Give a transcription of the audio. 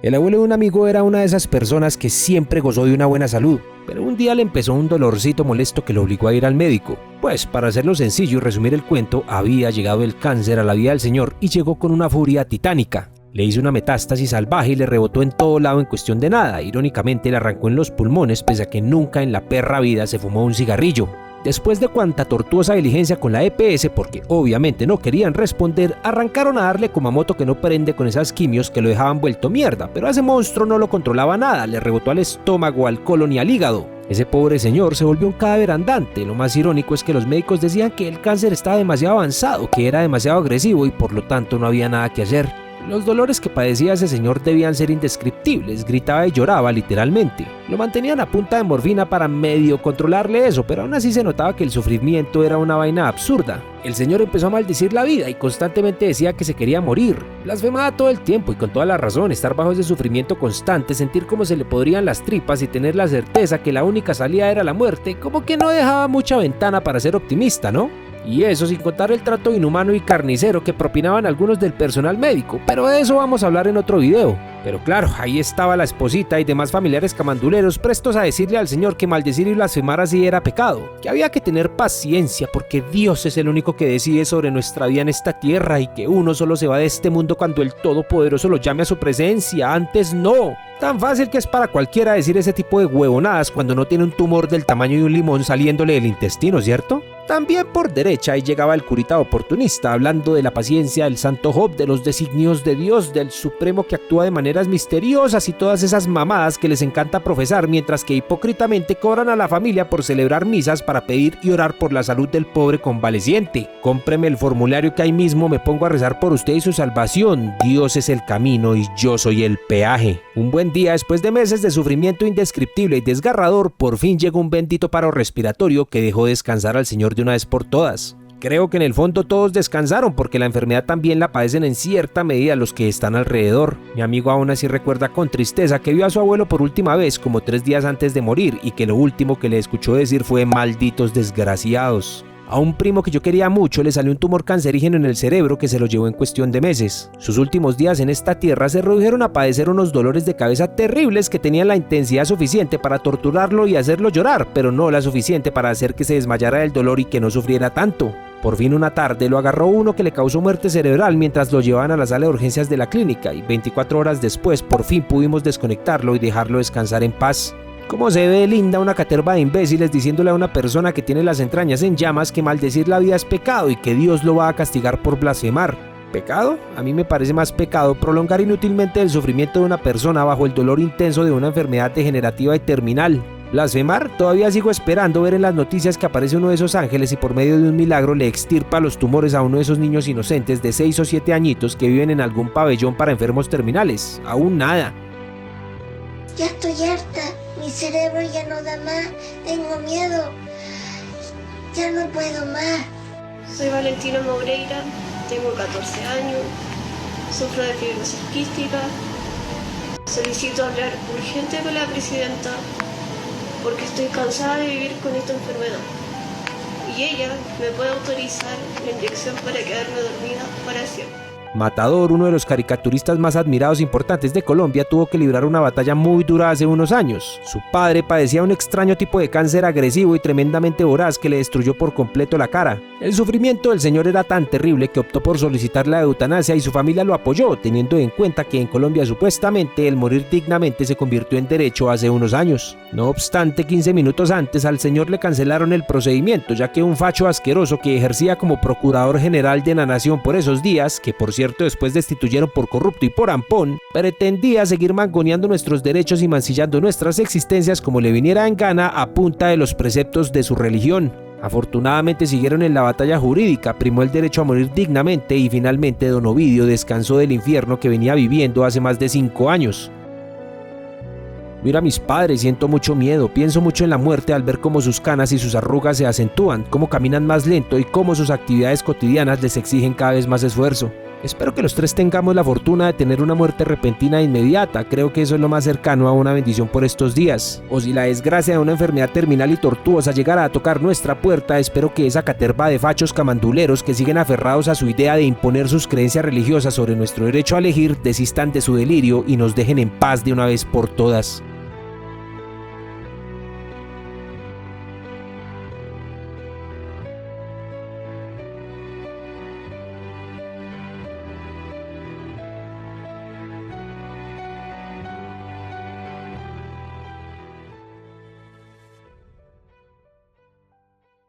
El abuelo de un amigo era una de esas personas que siempre gozó de una buena salud, pero un día le empezó un dolorcito molesto que lo obligó a ir al médico. Pues, para hacerlo sencillo y resumir el cuento, había llegado el cáncer a la vida del señor y llegó con una furia titánica. Le hizo una metástasis salvaje y le rebotó en todo lado en cuestión de nada. Irónicamente le arrancó en los pulmones pese a que nunca en la perra vida se fumó un cigarrillo. Después de cuanta tortuosa diligencia con la EPS, porque obviamente no querían responder, arrancaron a darle como a moto que no prende con esas quimios que lo dejaban vuelto mierda, pero a ese monstruo no lo controlaba nada, le rebotó al estómago, al colon y al hígado. Ese pobre señor se volvió un cadáver andante. Lo más irónico es que los médicos decían que el cáncer estaba demasiado avanzado, que era demasiado agresivo y por lo tanto no había nada que hacer. Los dolores que padecía ese señor debían ser indescriptibles, gritaba y lloraba literalmente. Lo mantenían a punta de morfina para medio controlarle eso, pero aún así se notaba que el sufrimiento era una vaina absurda. El señor empezó a maldecir la vida y constantemente decía que se quería morir. Blasfemaba todo el tiempo y con toda la razón. Estar bajo ese sufrimiento constante, sentir cómo se le podrían las tripas y tener la certeza que la única salida era la muerte, como que no dejaba mucha ventana para ser optimista, ¿no? Y eso sin contar el trato inhumano y carnicero que propinaban algunos del personal médico, pero de eso vamos a hablar en otro video. Pero claro, ahí estaba la esposita y demás familiares camanduleros prestos a decirle al señor que maldecir y blasfemar así era pecado, que había que tener paciencia porque Dios es el único que decide sobre nuestra vida en esta tierra y que uno solo se va de este mundo cuando el Todopoderoso lo llame a su presencia, antes no. Tan fácil que es para cualquiera decir ese tipo de huevonadas cuando no tiene un tumor del tamaño de un limón saliéndole del intestino, ¿cierto? También por derecha ahí llegaba el curita oportunista hablando de la paciencia del santo Job, de los designios de Dios, del Supremo que actúa de maneras misteriosas y todas esas mamadas que les encanta profesar, mientras que hipócritamente cobran a la familia por celebrar misas para pedir y orar por la salud del pobre convaleciente. Cómpreme el formulario que ahí mismo me pongo a rezar por usted y su salvación. Dios es el camino y yo soy el peaje. Un buen día, después de meses de sufrimiento indescriptible y desgarrador, por fin llegó un bendito paro respiratorio que dejó descansar al señor de una vez por todas. Creo que en el fondo todos descansaron porque la enfermedad también la padecen en cierta medida los que están alrededor. Mi amigo aún así recuerda con tristeza que vio a su abuelo por última vez como 3 días antes de morir y que lo último que le escuchó decir fue malditos desgraciados. A un primo que yo quería mucho le salió un tumor cancerígeno en el cerebro que se lo llevó en cuestión de meses. Sus últimos días en esta tierra se redujeron a padecer unos dolores de cabeza terribles que tenían la intensidad suficiente para torturarlo y hacerlo llorar, pero no la suficiente para hacer que se desmayara del dolor y que no sufriera tanto. Por fin una tarde lo agarró uno que le causó muerte cerebral mientras lo llevaban a la sala de urgencias de la clínica y 24 horas después por fin pudimos desconectarlo y dejarlo descansar en paz. ¿Cómo se ve linda una caterva de imbéciles diciéndole a una persona que tiene las entrañas en llamas que maldecir la vida es pecado y que Dios lo va a castigar por blasfemar? ¿Pecado? A mí me parece más pecado prolongar inútilmente el sufrimiento de una persona bajo el dolor intenso de una enfermedad degenerativa y terminal. ¿Blasfemar? Todavía sigo esperando ver en las noticias que aparece uno de esos ángeles y por medio de un milagro le extirpa los tumores a uno de esos niños inocentes de 6 o 7 añitos que viven en algún pabellón para enfermos terminales. Aún nada. Ya estoy harta. Mi cerebro ya no da más, tengo miedo, ya no puedo más. Soy Valentina Moreira, tengo 14 años, sufro de fibrosis quística. Solicito hablar urgente con la presidenta porque estoy cansada de vivir con esta enfermedad. Y ella me puede autorizar la inyección para quedarme dormida para siempre. Matador, uno de los caricaturistas más admirados e importantes de Colombia, tuvo que librar una batalla muy dura hace unos años. Su padre padecía un extraño tipo de cáncer agresivo y tremendamente voraz que le destruyó por completo la cara. El sufrimiento del señor era tan terrible que optó por solicitar la eutanasia y su familia lo apoyó, teniendo en cuenta que en Colombia supuestamente el morir dignamente se convirtió en derecho hace unos años. No obstante, 15 minutos antes al señor le cancelaron el procedimiento, ya que un facho asqueroso que ejercía como procurador general de la nación por esos días, que por cierto después destituyeron por corrupto y por ampón, pretendía seguir mangoneando nuestros derechos y mancillando nuestras existencias como le viniera en gana a punta de los preceptos de su religión. Afortunadamente siguieron en la batalla jurídica, primó el derecho a morir dignamente y finalmente don Ovidio descansó del infierno que venía viviendo hace más de 5 años. Miro a mis padres, siento mucho miedo, pienso mucho en la muerte al ver cómo sus canas y sus arrugas se acentúan, cómo caminan más lento y cómo sus actividades cotidianas les exigen cada vez más esfuerzo. Espero que los tres tengamos la fortuna de tener una muerte repentina e inmediata. Creo que eso es lo más cercano a una bendición por estos días. O si la desgracia de una enfermedad terminal y tortuosa llegara a tocar nuestra puerta, espero que esa caterva de fachos camanduleros que siguen aferrados a su idea de imponer sus creencias religiosas sobre nuestro derecho a elegir desistan de su delirio y nos dejen en paz de una vez por todas.